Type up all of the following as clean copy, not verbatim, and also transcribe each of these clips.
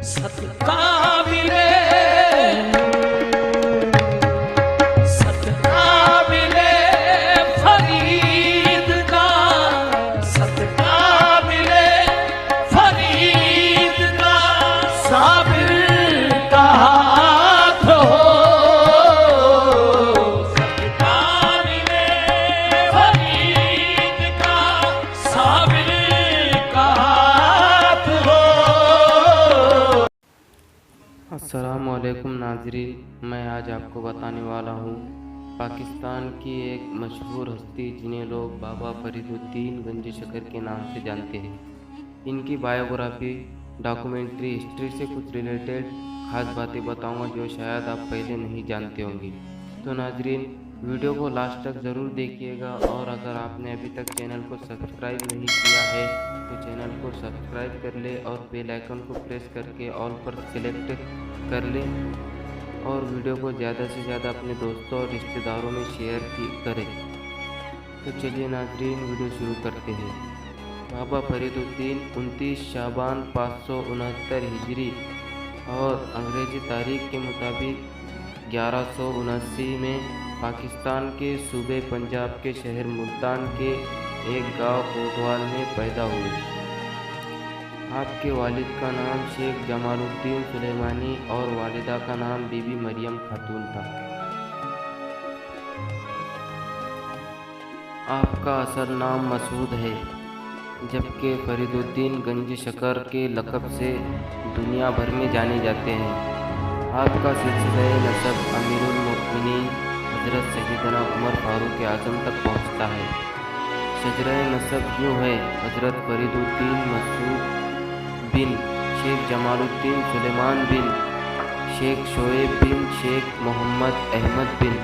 صدقہ ملے صدقہ ملے فرید کا صدقہ ملے فرید کا صابر کا ہاتھ ہو صدقہ ملے فرید کا صابر کا ہاتھ ہو۔ السلام علیکم ناظرین، میں آج آپ کو بتانے والا ہوں پاکستان کی ایک مشہور ہستی جنہیں لوگ بابا فرید الدین گنج شکر کے نام سے جانتے ہیں۔ ان کی بایوگرافی، ڈاکومنٹری، ہسٹری سے کچھ ریلیٹڈ خاص باتیں بتاؤں گا جو شاید آپ پہلے نہیں جانتے ہوں گے۔ تو ناظرین، ویڈیو کو لاسٹ تک ضرور دیکھیے گا، اور اگر آپ نے ابھی تک چینل کو سبسکرائب نہیں کیا ہے تو چینل کو سبسکرائب کر لیں اور بیل آئیکن کو پریس کر کے آل پر سلیکٹ کر لیں، اور ویڈیو کو زیادہ سے زیادہ اپنے دوستوں اور رشتہ داروں میں شیئر کریں۔ تو چلیے ناظرین، ویڈیو شروع کرتے ہیں۔ بابا فرید الدین 29 شعبان 569 ہجری اور انگریزی تاریخ کے مطابق 1179 میں پاکستان کے صوبے پنجاب کے شہر ملتان کے ایک گاؤں کوٹوال میں پیدا ہوئے۔ آپ کے والد کا نام شیخ جمال الدین سلیمانی اور والدہ کا نام بی بی مریم خاتون تھا۔ آپ کا اصل نام مسعود ہے، جبکہ فرید الدین گنج شکر کے لقب سے دنیا بھر میں جانے جاتے ہیں۔ آپ کا سلسلہ نسب امیر المؤمنین حضرت سیدنا عمر فاروق اعظم تک پہنچتا ہے۔ شجرہ نسب یوں ہے: حضرت فرید الدین مسعود بن شیخ جمال الدین سلیمان بن شیخ شعیب بن شیخ محمد احمد بن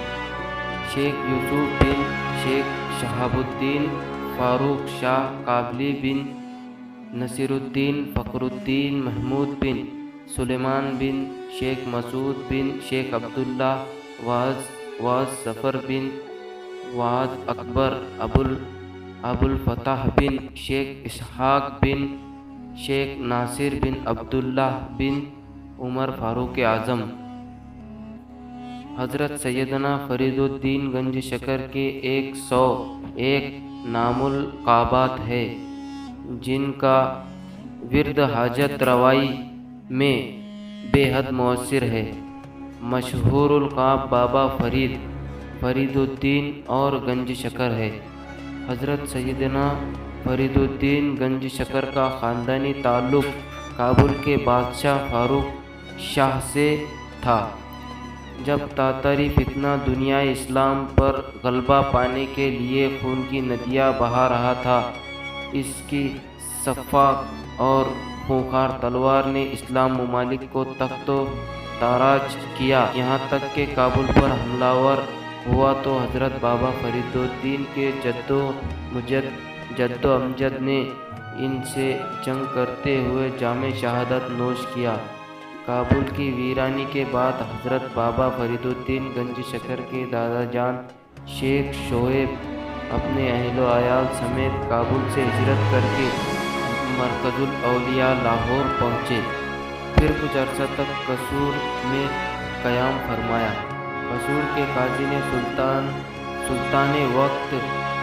شیخ یوسف بن شیخ شہاب الدین فاروق شاہ قابلی بن نصیر الدین فخر الدین محمود بن سلیمان بن شیخ مسعود بن شیخ عبداللہ واعظ ظفر بن واعظ اکبر ابو الفتح بن شیخ اسحاق بن شیخ ناصر بن عبداللہ بن عمر فاروق اعظم۔ حضرت سیدنا فرید الدین گنج شکر کے 101 نام القابات ہے، جن کا ورد حاجت روائی میں بے حد مؤثر ہے۔ مشہور القاب بابا فرید الدین اور گنج شکر ہے۔ حضرت سیدنا فرید الدین گنج شکر کا خاندانی تعلق کابل کے بادشاہ فاروق شاہ سے تھا۔ جب تاتاری فتنہ دنیا اسلام پر غلبہ پانے کے لیے خون کی ندیاں بہا رہا تھا، اس کی سفاک اور خونخوار تلوار نے اسلام ممالک کو تخت و تاراج کیا۔ یہاں تک کہ کابل پر حملہ ور ہوا تو حضرت بابا فرید الدین کے جد و امجد نے ان سے جنگ کرتے ہوئے جام شہادت نوش کیا۔ کابل کی ویرانی کے بعد حضرت بابا فرید الدین گنج شکر کے دادا جان شیخ شعیب اپنے اہل و عیال سمیت کابل سے ہجرت کر کے مرکز الاولیاء لاہور پہنچے۔ پھر کچھ عرصہ تک قصور میں قیام فرمایا۔ قصور کے قاضی نے سلطان وقت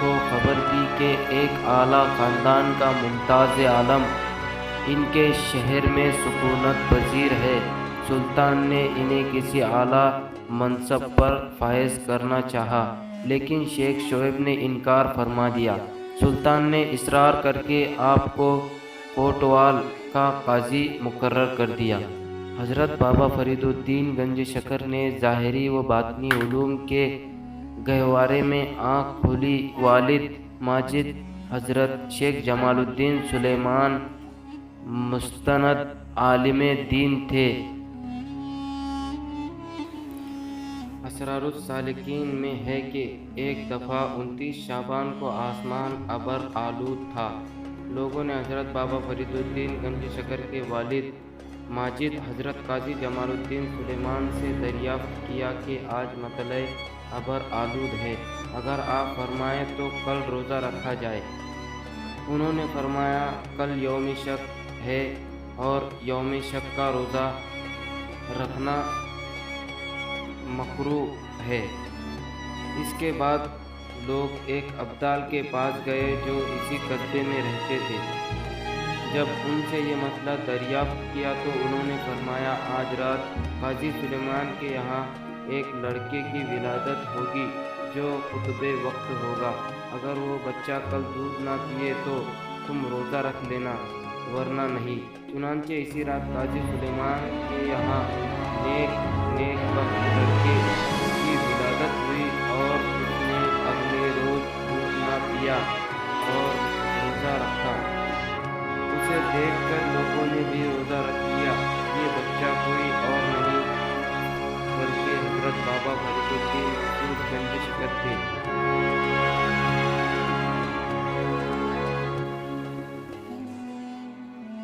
کو خبر دی کہ ایک اعلیٰ خاندان کا ممتاز عالم ان کے شہر میں سکونت پذیر ہے۔ سلطان نے انہیں کسی اعلیٰ منصب پر فائز کرنا چاہا، لیکن شیخ شعیب نے انکار فرما دیا۔ سلطان نے اصرار کر کے آپ کو کوٹوال کا قاضی مقرر کر دیا۔ حضرت بابا فرید الدین گنج شکر نے ظاہری و باطنی علوم کے گہوارے میں آنکھ کھولی۔ والد ماجد حضرت شیخ جمال الدین سلیمان مستند عالم دین تھے۔ اسرار السالکین میں ہے کہ ایک دفعہ 29 شعبان کو آسمان ابر آلود تھا۔ لوگوں نے حضرت بابا فرید الدین گنج شکر کے والد ماجد حضرت قاضی جمال الدین سلیمان سے دریافت کیا کہ آج مطلع ابر آلود ہے، اگر آپ فرمائیں تو کل روزہ رکھا جائے۔ انہوں نے فرمایا کل یوم شک ہے، اور یوم شک کا روزہ رکھنا مکروہ ہے۔ اس کے بعد لوگ ایک ابدال کے پاس گئے جو اسی قصبے میں رہتے تھے۔ جب ان سے یہ مسئلہ دریافت کیا تو انہوں نے فرمایا، آج رات قاضی سلیمان کے یہاں ایک لڑکے کی ولادت ہوگی جو قطب وقت ہوگا۔ اگر وہ بچہ کل دودھ نہ پیے تو تم روزہ رکھ لینا، ورنہ نہیں۔ چنانچہ اسی رات قاضی سلیمان کے یہاں نیک وقت لڑکے کی ولادت ہوئی اور اس نے اگلے روز دودھ نہ پیا اور روزہ رکھا۔ اسے دیکھ کر لوگوں نے بھی روزہ رکھ لیا۔ یہ بچہ کوئی اور نہیں بلکہ حضرت بابا فرید الدین مسعود گنج شکر تھے۔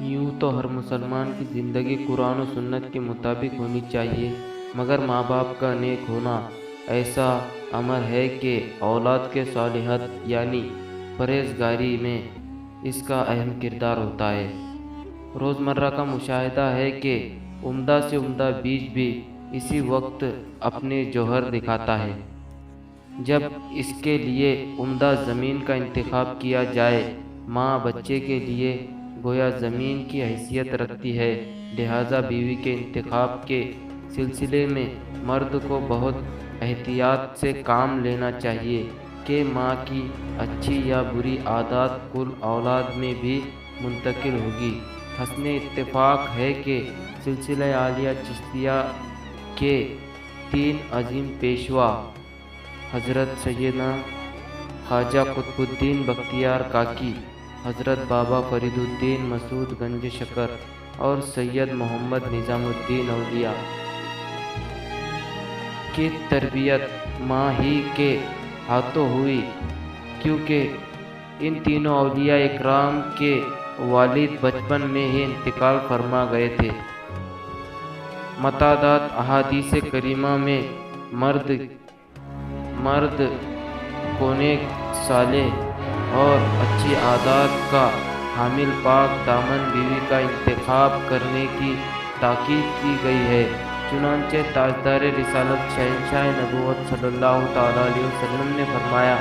یوں تو ہر مسلمان کی زندگی قرآن و سنت کے مطابق ہونی چاہیے، مگر ماں باپ کا نیک ہونا ایسا امر ہے کہ اولاد کے صالحات یعنی پرہیزگاری میں اس کا اہم کردار ہوتا ہے۔ روزمرہ کا مشاہدہ ہے کہ عمدہ سے عمدہ بیج بھی اسی وقت اپنے جوہر دکھاتا ہے۔ جب اس کے لیے عمدہ زمین کا انتخاب کیا جائے، ماں بچے کے لیے گویا زمین کی حیثیت رکھتی ہے، لہذا بیوی کے انتخاب کے سلسلے میں مرد کو بہت احتیاط سے کام لینا چاہیے کہ ماں کی اچھی یا بری عادات کل اولاد میں بھی منتقل ہوگی۔ حسن اتفاق ہے کہ سلسلہ عالیہ چشتیہ کے 3 عظیم پیشوا حضرت سیدنا خواجہ قطب الدین بختیار کاکی، حضرت بابا فرید الدین مسعود گنج شکر اور سید محمد نظام الدین اولیاء کی تربیت ماں ہی کے ہاتھوں ہوئی، کیونکہ ان تینوں اولیاء اکرام کے والد بچپن میں ہی انتقال فرما گئے تھے۔ متعدد احادیث کریمہ میں مرد کو نیک صالح اور اچھی عادات کا حامل پاک دامن بیوی کا انتخاب کرنے کی تاکید کی گئی ہے۔ چنانچہ تاجدار رسالت شہنشاہ نبوت صلی اللہ تعالیٰ علیہ وسلم نے فرمایا،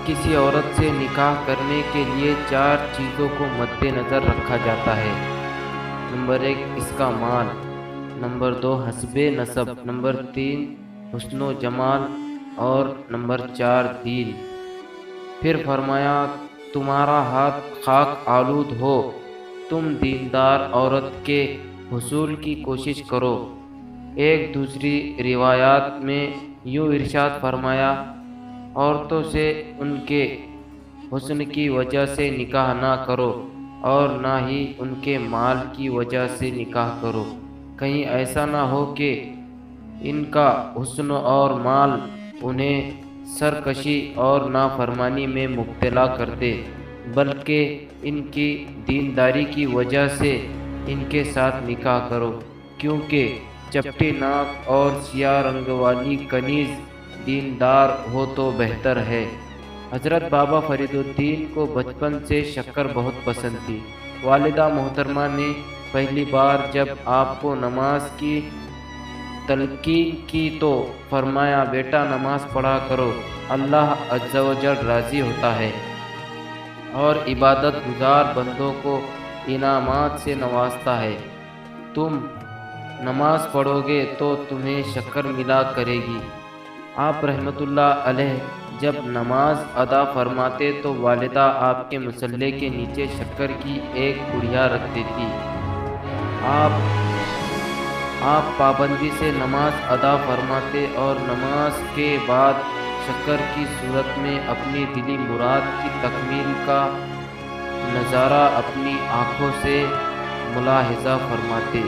کسی عورت سے نکاح کرنے کے لیے 4 چیزوں کو مد نظر رکھا جاتا ہے۔ نمبر 1 اس کا مال، نمبر 2 حسب نسب، نمبر 3 حسن و جمال اور نمبر 4 دین۔ پھر فرمایا، تمہارا ہاتھ خاک آلود ہو، تم دیندار عورت کے حصول کی کوشش کرو۔ ایک دوسری روایات میں یوں ارشاد فرمایا، عورتوں سے ان کے حسن کی وجہ سے نکاح نہ کرو اور نہ ہی ان کے مال کی وجہ سے نکاح کرو، کہیں ایسا نہ ہو کہ ان کا حسن اور مال انہیں سرکشی اور نافرمانی میں مبتلا کر دے، بلکہ ان کی دینداری کی وجہ سے ان کے ساتھ نکاح کرو، کیونکہ چپٹی ناک اور سیاہ رنگ والی کنیز دیندار ہو تو بہتر ہے۔ حضرت بابا فرید الدین کو بچپن سے شکر بہت پسند تھی۔ والدہ محترمہ نے پہلی بار جب آپ کو نماز کی تلقین کی تو فرمایا، بیٹا نماز پڑھا کرو، اللہ عز و جل راضی ہوتا ہے اور عبادت گزار بندوں کو انعامات سے نوازتا ہے۔ تم نماز پڑھو گے تو تمہیں شکر ملا کرے گی۔ آپ رحمت اللہ علیہ جب نماز ادا فرماتے تو والدہ آپ کے مصلے کے نیچے شکر کی ایک پڑیا رکھ دیتی۔ آپ پابندی سے نماز ادا فرماتے اور نماز کے بعد شکر کی صورت میں اپنی دلی مراد کی تکمیل کا نظارہ اپنی آنکھوں سے ملاحظہ فرماتے۔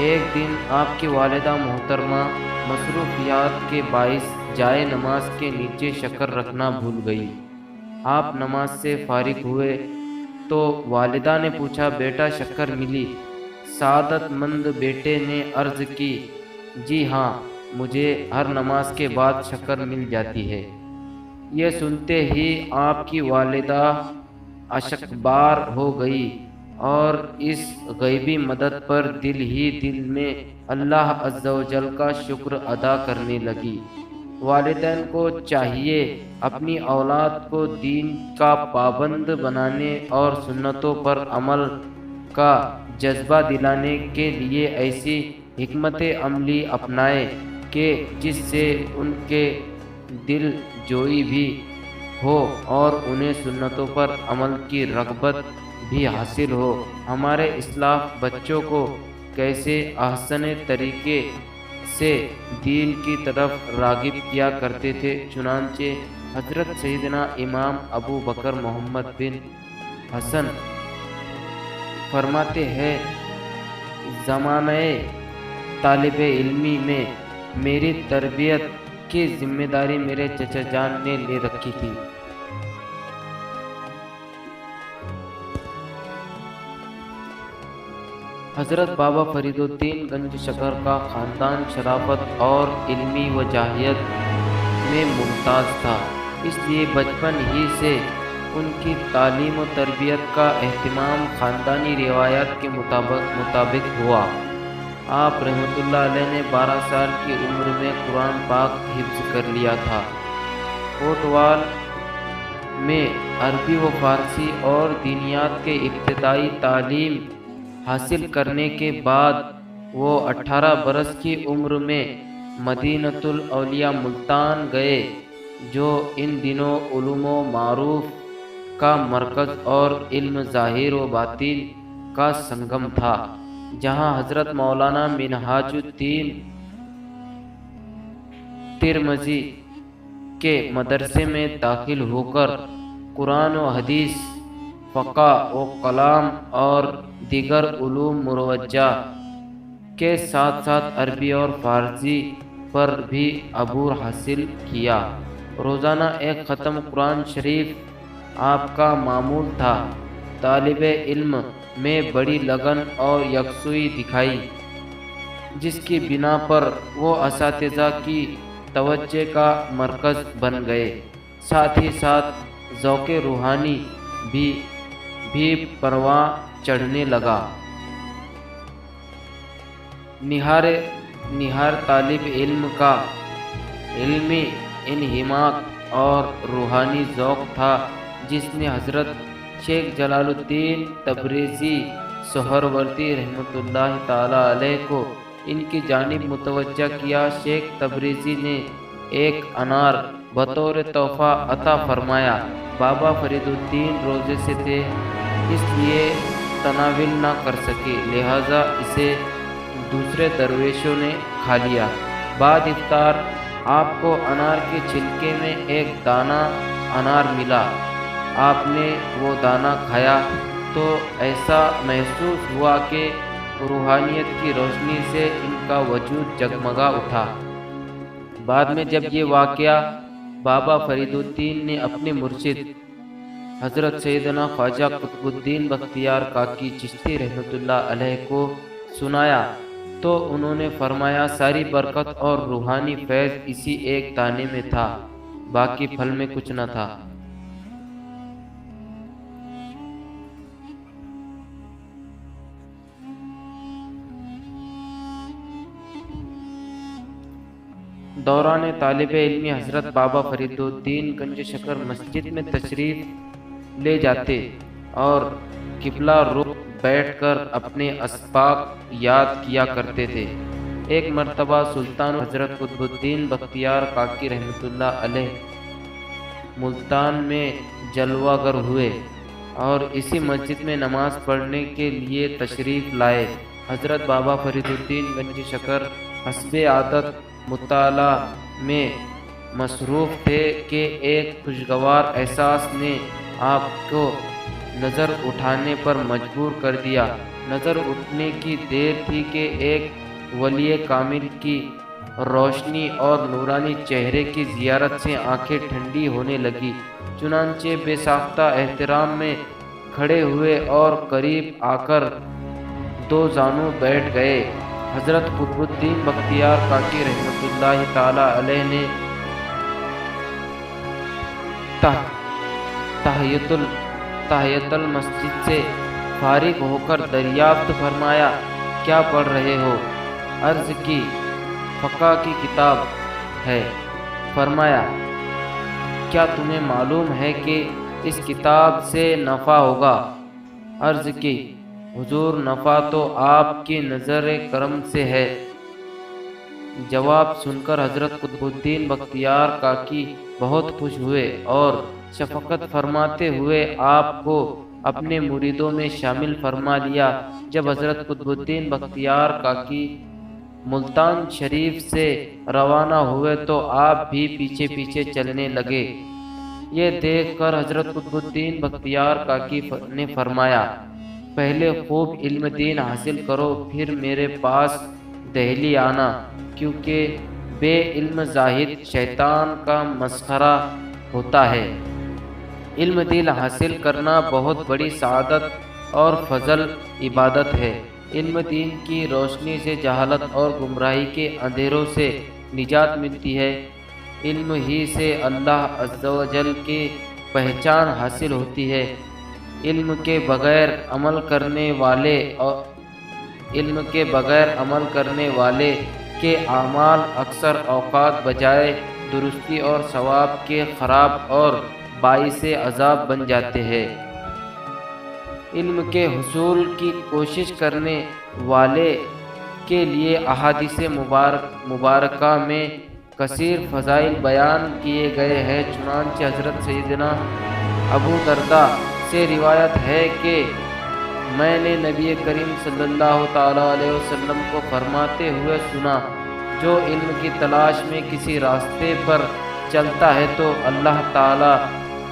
ایک دن آپ کی والدہ محترمہ مصروفیات کے باعث جائے نماز کے نیچے شکر رکھنا بھول گئی۔ آپ نماز سے فارغ ہوئے تو والدہ نے پوچھا، بیٹا شکر ملی؟ سعادت مند بیٹے نے عرض کی، جی ہاں، مجھے ہر نماز کے بعد شکر مل جاتی ہے۔ یہ سنتے ہی آپ کی والدہ اشکبار ہو گئی اور اس غیبی مدد پر دل ہی دل میں اللہ عز و جل کا شکر ادا کرنے لگی۔ والدین کو چاہیے اپنی اولاد کو دین کا پابند بنانے اور سنتوں پر عمل کا جذبہ دلانے کے لیے ایسی حکمت عملی اپنائے کہ جس سے ان کے دل جوئی بھی ہو اور انہیں سنتوں پر عمل کی رغبت بھی حاصل ہو۔ ہمارے اسلاف بچوں کو کیسے احسن طریقے سے دین کی طرف راغب کیا کرتے تھے، چنانچہ حضرت سیدنا امام ابو بکر محمد بن حسن فرماتے ہیں، زمانہ طالب علمی میں میری تربیت کی ذمہ داری میرے چچا جان نے لے رکھی تھی۔ حضرت بابا فرید الدین گنج شکر کا خاندان شرافت اور علمی وجاہت میں ممتاز تھا، اس لیے بچپن ہی سے ان کی تعلیم و تربیت کا اہتمام خاندانی روایات کے مطابق ہوا۔ آپ رحمۃ اللہ علیہ نے 12 سال کی عمر میں قرآن پاک حفظ کر لیا تھا۔ کوٹوال میں عربی و فارسی اور دینیات کے ابتدائی تعلیم حاصل کرنے کے بعد وہ 18 برس کی عمر میں مدینۃ الاولیاء ملتان گئے، جو ان دنوں علوم و معروف کا مرکز اور علم ظاہر و باطن کا سنگم تھا، جہاں حضرت مولانا منہاج الدین ترمذی کے مدرسے میں داخل ہو کر قرآن و حدیث، فقہ و کلام اور دیگر علوم مروجہ کے ساتھ ساتھ عربی اور فارسی پر بھی عبور حاصل کیا۔ روزانہ ایک ختم قرآن شریف آپ کا معمول تھا۔ طالب علم میں بڑی لگن اور یکسوئی دکھائی، جس کی بنا پر وہ اساتذہ کی توجہ کا مرکز بن گئے۔ ساتھ ہی ساتھ ذوق روحانی بھی پرواں چڑھنے لگا۔ نہار طالب علم کا علمی انہماک اور روحانی ذوق تھا، جس نے حضرت شیخ جلال الدین تبریزی سہروردی رحمۃ اللہ تعالی علیہ کو ان کی جانب متوجہ کیا۔ شیخ تبریزی نے ایک انار بطور تحفہ عطا فرمایا۔ بابا فرید الدین روزے سے تھے، اس لیے تناول نہ کر سکے، لہذا اسے دوسرے درویشوں نے کھا لیا۔ بعد افطار آپ کو انار کے چھلکے میں ایک دانہ انار ملا۔ آپ نے وہ دانہ کھایا تو ایسا محسوس ہوا کہ روحانیت کی روشنی سے ان کا وجود جگمگا اٹھا۔ بعد میں جب یہ واقعہ بابا فرید الدین نے اپنے مرشد حضرت سیدنا خواجہ قطب الدین بختیار کاکی چشتی رحمۃ اللہ علیہ کو سنایا تو انہوں نے فرمایا، ساری برکت اور روحانی فیض اسی ایک دانے میں تھا، باقی پھل میں کچھ نہ تھا۔ دوران طالب علمی حضرت بابا فرید الدین گنج شکر مسجد میں تشریف لے جاتے اور قبلہ رخ بیٹھ کر اپنے اسباق یاد کیا کرتے تھے۔ ایک مرتبہ سلطان حضرت قطب الدین بختیار کاکی رحمۃ اللہ علیہ ملتان میں جلوہ گر ہوئے اور اسی مسجد میں نماز پڑھنے کے لیے تشریف لائے۔ حضرت بابا فرید الدین گنج شکر حسب عادت مطالعہ میں مصروف تھے کہ ایک خوشگوار احساس نے آپ کو نظر اٹھانے پر مجبور کر دیا۔ نظر اٹھنے کی دیر تھی کہ ایک ولی کامل کی روشنی اور نورانی چہرے کی زیارت سے آنکھیں ٹھنڈی ہونے لگی، چنانچہ بے ساختہ احترام میں کھڑے ہوئے اور قریب آ کر دو زانوں بیٹھ گئے۔ حضرت قطب الدین بختیار کاکی رحمۃ اللہ تعالی علیہ نے تحیت المسجد سے فارغ ہو کر دریافت فرمایا کیا پڑھ رہے ہو؟ عرض کی فقہ کی کتاب ہے۔ فرمایا کیا تمہیں معلوم ہے کہ اس کتاب سے نفع ہوگا؟ عرض کی حضور نفع تو آپ کی نظر کرم سے ہے۔ جواب سن کر حضرت قطب الدین بختیار کاکی بہت خوش ہوئے اور شفقت فرماتے ہوئے آپ کو اپنے مریدوں میں شامل فرما لیا۔ جب حضرت قطب الدین بختیار کاکی ملتان شریف سے روانہ ہوئے تو آپ بھی پیچھے پیچھے چلنے لگے۔ یہ دیکھ کر حضرت قطب الدین بختیار کاکی نے فرمایا پہلے خوب علم دین حاصل کرو، پھر میرے پاس دہلی آنا، کیونکہ بے علم زاہد شیطان کا مسخرہ ہوتا ہے۔ علم دین حاصل کرنا بہت بڑی سعادت اور فضل عبادت ہے۔ علم دین کی روشنی سے جہالت اور گمراہی کے اندھیروں سے نجات ملتی ہے۔ علم ہی سے اللہ عز و جل کی پہچان حاصل ہوتی ہے۔ علم کے بغیر عمل کرنے والے کے اعمال اکثر اوقات بجائے درستی اور ثواب کے خراب اور باعث عذاب بن جاتے ہیں۔ علم کے حصول کی کوشش کرنے والے کے لیے احادیث مبارکہ میں کثیر فضائل بیان کیے گئے ہیں۔ چنانچہ حضرت سیدنا ابو درداء سے روایت ہے کہ میں نے نبی کریم صلی اللہ تعالیٰ علیہ وسلم کو فرماتے ہوئے سنا جو علم کی تلاش میں کسی راستے پر چلتا ہے تو اللہ تعالیٰ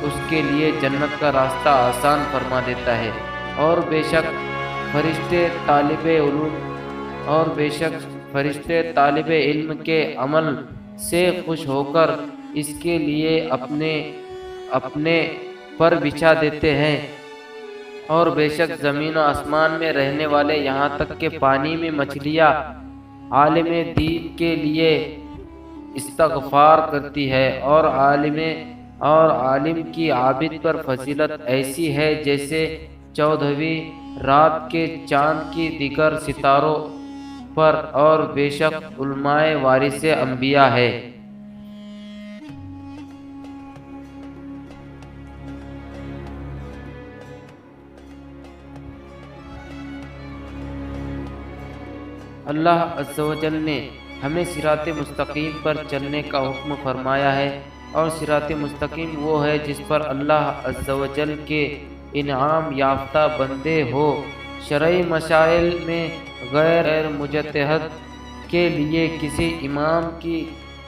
اس کے لیے جنت کا راستہ آسان فرما دیتا ہے، اور بے شک فرشتے طالب علم کے عمل سے خوش ہو کر اس کے لیے اپنے پر بچھا دیتے ہیں، اور بے شک زمین و آسمان میں رہنے والے یہاں تک کہ پانی میں مچھلیاں عالم دین کے لیے استغفار کرتی ہے، اور عالم کی عابد پر فضیلت ایسی ہے جیسے 14ویں رات کے چاند کی دیگر ستاروں پر، اور بے شک علماء وارث انبیاء ہے۔ اللہ عز و جل نے ہمیں صراط مستقیم پر چلنے کا حکم فرمایا ہے، اور صراط مستقیم وہ ہے جس پر اللہ عز و جل کے انعام یافتہ بندے ہو۔ شرعی مسائل میں غیر مجتہد کے لیے کسی امام کی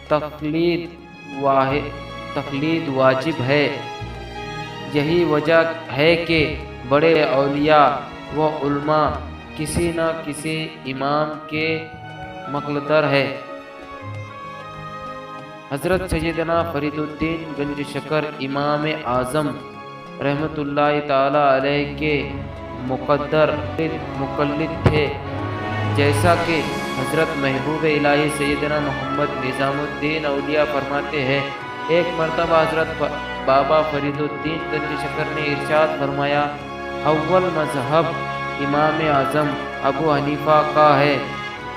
تقلید واجب ہے۔ یہی وجہ ہے کہ بڑے اولیاء و علماء کسی نہ کسی امام کے مقلدر ہے۔ حضرت سیدنا فرید الدین گنج شکر امام اعظم رحمۃ اللہ تعالی علیہ کے مقلد تھے، جیسا کہ حضرت محبوب الہی سیدنا محمد نظام الدین اولیاء فرماتے ہیں۔ ایک مرتبہ حضرت بابا فرید الدین گنج شکر نے ارشاد فرمایا اول مذہب امام اعظم ابو حنیفہ کا ہے،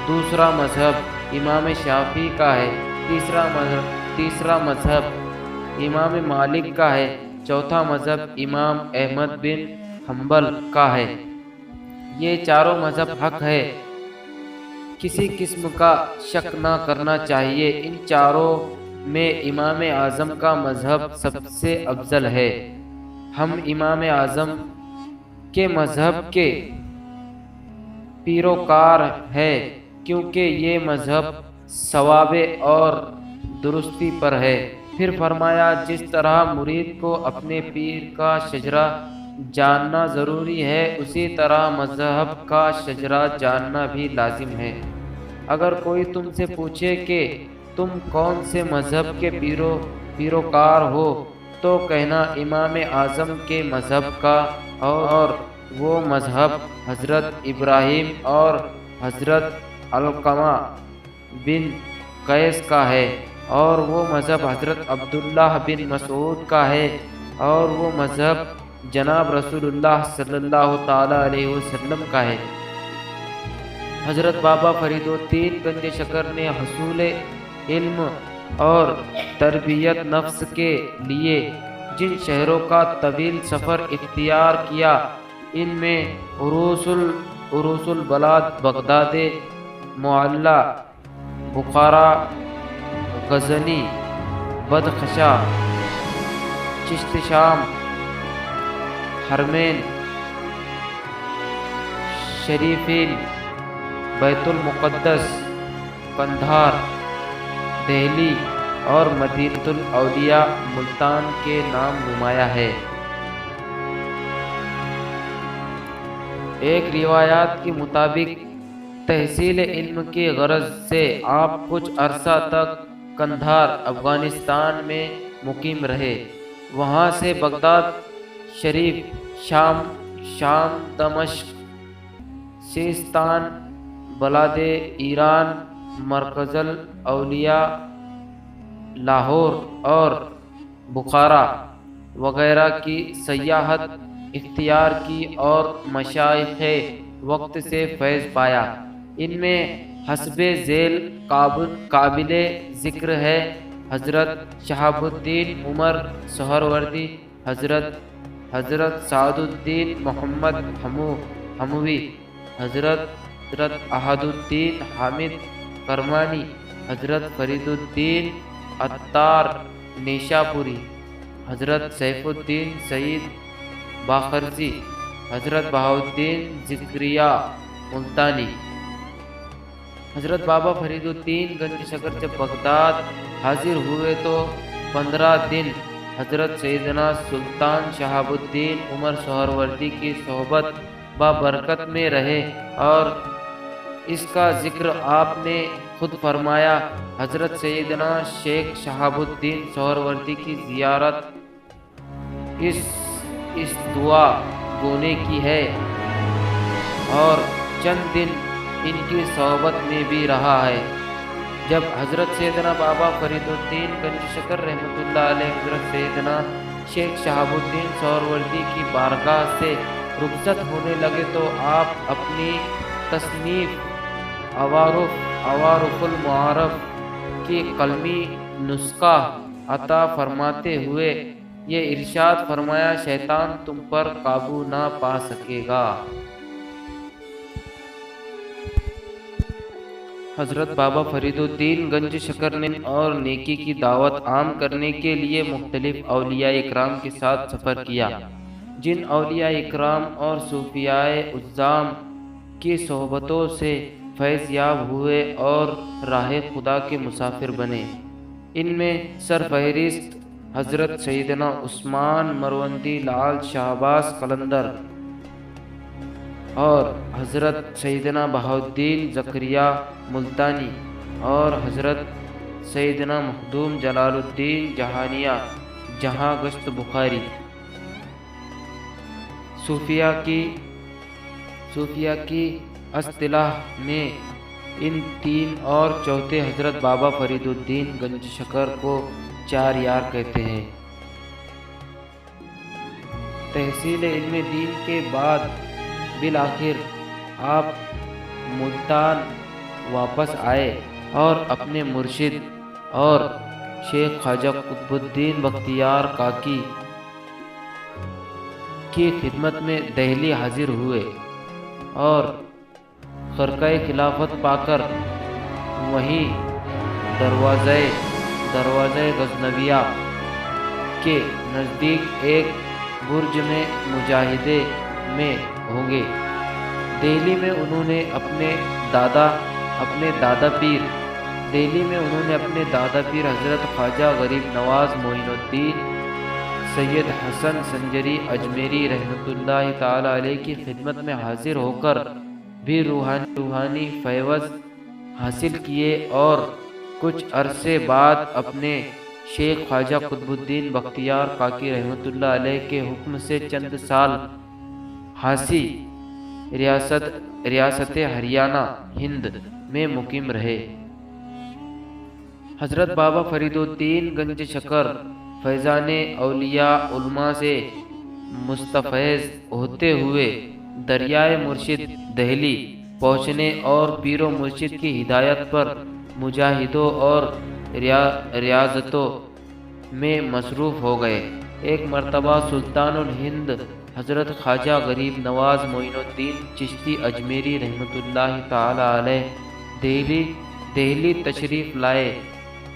دوسرا مذہب امام شافعی کا ہے، تیسرا مذہب امام مالک کا ہے، چوتھا مذہب امام احمد بن حنبل کا ہے۔ یہ چاروں مذہب حق ہے، کسی قسم کا شک نہ کرنا چاہیے۔ ان چاروں میں امام اعظم کا مذہب سب سے افضل ہے۔ ہم امام اعظم کے مذہب کے پیروکار ہے، کیونکہ یہ مذہب صواب اور درستی پر ہے۔ پھر فرمایا جس طرح مرید کو اپنے پیر کا شجرہ جاننا ضروری ہے، اسی طرح مذہب کا شجرہ جاننا بھی لازم ہے۔ اگر کوئی تم سے پوچھے کہ تم کون سے مذہب کے پیروکار ہو تو کہنا امام اعظم کے مذہب کا، اور وہ مذہب حضرت ابراہیم اور حضرت علقمہ بن قیس کا ہے، اور وہ مذہب حضرت عبداللہ بن مسعود کا ہے، اور وہ مذہب جناب رسول اللہ صلی اللہ تعالی علیہ وسلم کا ہے۔ حضرت بابا فرید الدین گنج شکر نے حصول علم اور تربیت نفس کے لیے جن شہروں کا طویل سفر اختیار کیا، ان میں عروس البلاد بغداد، معلی، بخارا، غزنی، بدخشاں، چشت شام، حرمین شریفین، بیت المقدس، قندھار، دہلی اور مدینہ الاولیاء ملتان کے نام نمایاں ہے۔ ایک روایات کے مطابق تحصیل علم کی غرض سے آپ کچھ عرصہ تک قندھار افغانستان میں مقیم رہے۔ وہاں سے بغداد شریف، شام، دمشق، سیستان، بلاد ایران، مرکز الاولیاء، لاہور اور بخارا وغیرہ کی سیاحت اختیار کی اور مشائخ وقت سے فیض پایا۔ ان میں حسب ذیل قابل ذکر ہے حضرت شہاب الدین عمر سہروردی، حضرت سعد الدین محمد ہموی، حضرت احد الدین حامد کرمانی، حضرت فرید الدین عطار نیشاپوری، حضرت سیف الدین سعید باخرزی، حضرت بہاؤالدین زکریا ملتانی۔ حضرت بابا فرید الدین گنج شکر جب بغداد حاضر ہوئے تو 15 دن حضرت سیدنا سلطان شہاب الدین عمر سہروردی کی صحبت بابرکت میں رہے، اور اس کا ذکر آپ نے خود فرمایا۔ حضرت سیدنا شیخ شہاب الدین سہروردی کی زیارت اس دعا گونے کی ہے، اور چند دن ان کی صحبت میں بھی رہا ہے۔ جب حضرت سیدنا بابا فرید الدین گنج شکر رحمۃ اللہ علیہ حضرت سیدنا شیخ شہاب الدین سہروردی کی بارگاہ سے رخصت ہونے لگے تو آپ اپنی تصنیف عوارف المعارف کی قلمی نسخہ عطا فرماتے ہوئے یہ ارشاد فرمایا، شیطان تم پر قابو نہ پا سکے گا۔ حضرت بابا فرید الدین گنج شکر نے اور نیکی کی دعوت عام کرنے کے لیے مختلف اولیاء اکرام کے ساتھ سفر کیا۔ جن اولیاء اکرام اور صوفیاء اعظام کی صحبتوں سے فیض یاب ہوئے اور راہ خدا کے مسافر بنے، ان میں سرفہرست حضرت سیدنا عثمان مروندی لال شہباز قلندر اور حضرت سیدنا بہاؤالدین زکریا ملتانی اور حضرت سیدنا مخدوم جلال الدین جہانیہ جہاں گشت بخاری۔ صوفیہ کی اصطلاح میں ان تین اور چوتھے حضرت بابا فرید الدین گنج شکر کو 4 یار کہتے ہیں۔ تحصیل علم دین کے بعد بالآخر آپ ملتان واپس آئے اور اپنے مرشد اور شیخ خواجہ قطب الدین بختیار کاکی کی خدمت میں دہلی حاضر ہوئے، اور خرقہ خلافت پا کر وہیں دروازہ غزنویہ کے نزدیک ایک برج میں مجاہدے میں ہوں گے۔ دہلی میں انہوں نے اپنے دادا پیر حضرت خواجہ غریب نواز معین الدین سید حسن سنجری اجمیری رحمۃ اللہ تعالی علیہ کی خدمت میں حاضر ہو کر بھی روحانی فیض حاصل کیے، اور کچھ عرصے بعد اپنے شیخ خواجہ قطب الدین بختیار کاکی رحمۃ اللہ علیہ کے حکم سے چند سال ہانسی ریاست ہریانہ ہند میں مقیم رہے۔ حضرت بابا فرید الدین گنج شکر فیضان اولیاء علماء سے مستفیض ہوتے ہوئے دریائے مرشد دہلی پہنچنے اور پیر و مرشد کی ہدایت پر مجاہدوں اور ریاضتوں میں مصروف ہو گئے۔ ایک مرتبہ سلطان الہند حضرت خواجہ غریب نواز معین الدین چشتی اجمیری رحمۃ اللہ تعالی علیہ دہلی تشریف لائے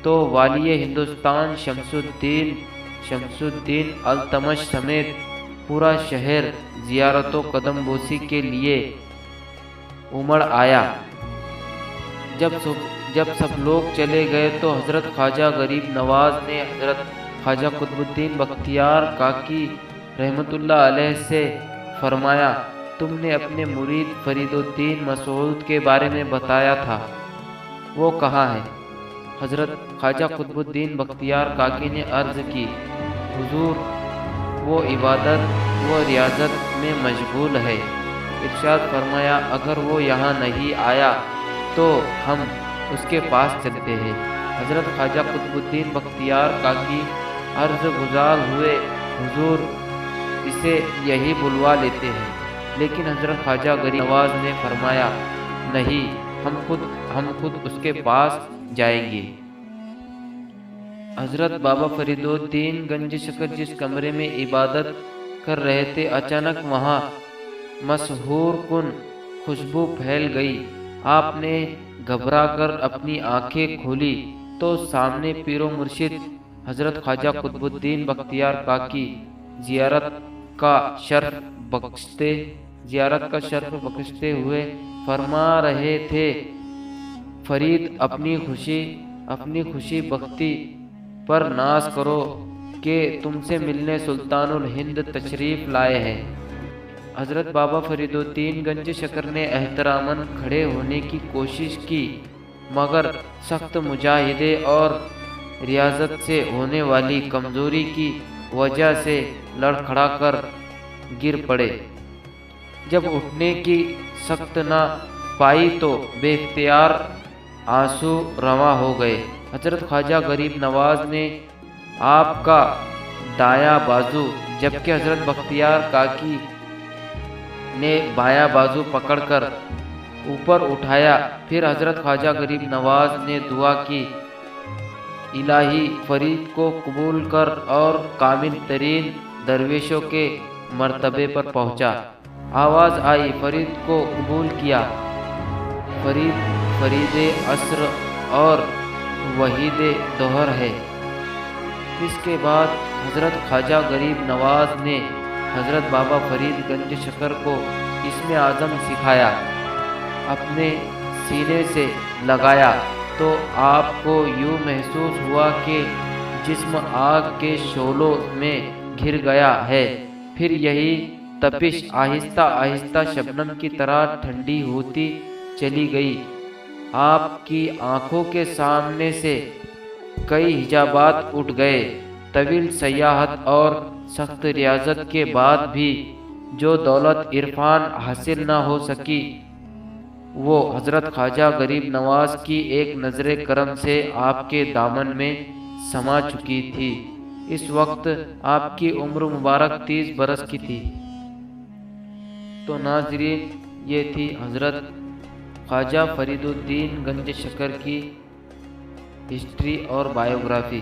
تو والی ہندوستان شمس الدین التمش سمیت پورا شہر زیارت و قدم بوسی کے لیے امڑ آیا۔ جب سب لوگ چلے گئے تو حضرت خواجہ غریب نواز نے حضرت خواجہ قطب الدین بختیار کاکی رحمۃ اللہ علیہ سے فرمایا، تم نے اپنے مرید فرید الدین مسعود کے بارے میں بتایا تھا، وہ کہاں ہے؟ حضرت خواجہ قطب الدین بختیار کاکی نے عرض کی، حضور وہ عبادت و ریاضت میں مشغول ہے۔ ارشاد فرمایا، اگر وہ یہاں نہیں آیا تو ہم اس کے پاس چلتے ہیں۔ حضرت خواجہ قطب الدین بختیار کاکی عرض گزار ہوئے، حضور اسے یہی بلوا لیتے ہیں، لیکن حضرت خواجہ غریب نواز نے فرمایا، نہیں، ہم خود اس کے پاس جائیں گے۔ حضرت بابا فرید الدین گنج شکر جس کمرے میں عبادت کر رہے تھے، اچانک وہاں مسحور کن خوشبو پھیل گئی۔ آپ نے گھبرا کر اپنی آنکھیں کھولی تو سامنے پیر و مرشد حضرت خواجہ قطب الدین بختیار کاکی زیارت کا شرف بخشتے ہوئے فرما رہے تھے، فرید اپنی خوشی بختی پر ناز کرو کہ تم سے ملنے سلطان الہند تشریف لائے ہیں۔ حضرت بابا فرید الدین گنج شکر نے احتراماً کھڑے ہونے کی کوشش کی، مگر سخت مجاہدے اور ریاضت سے ہونے والی کمزوری کی وجہ سے لڑکھڑا کر گر پڑے۔ جب اٹھنے کی سخت نہ پائی تو بے اختیار آنسو رواں ہو گئے۔ حضرت خواجہ غریب نواز نے آپ کا دایاں بازو جبکہ حضرت بختیار کاکی نے بایاں بازو پکڑ کر اوپر اٹھایا۔ پھر حضرت خواجہ غریب نواز نے دعا کی، الہی فرید کو قبول کر اور کامل ترین درویشوں کے مرتبے پر پہنچا۔ آواز آئی، فرید کو قبول کیا۔ فرید عصر اور وحید دہر ہے۔ اس کے بعد حضرت خواجہ غریب نواز نے حضرت بابا فرید گنج شکر کو اسم اعظم سکھایا، اپنے سینے سے لگایا تو آپ کو یوں محسوس ہوا کہ جسم آگ کے شعلوں میں گھر گیا ہے۔ پھر یہی تپش آہستہ آہستہ شبنم کی طرح ٹھنڈی ہوتی چلی گئی۔ آپ کی آنکھوں کے سامنے سے کئی حجابات اٹھ گئے۔ طویل سیاحت اور سخت ریاضت کے بعد بھی جو دولت عرفان حاصل نہ ہو سکی، وہ حضرت خواجہ غریب نواز کی ایک نظر کرم سے آپ کے دامن میں سما چکی تھی۔ اس وقت آپ کی عمر مبارک 30 برس کی تھی۔ تو ناظرین، یہ تھی حضرت خواجہ فرید الدین گنج شکر کی ہسٹری اور بایوگرافی۔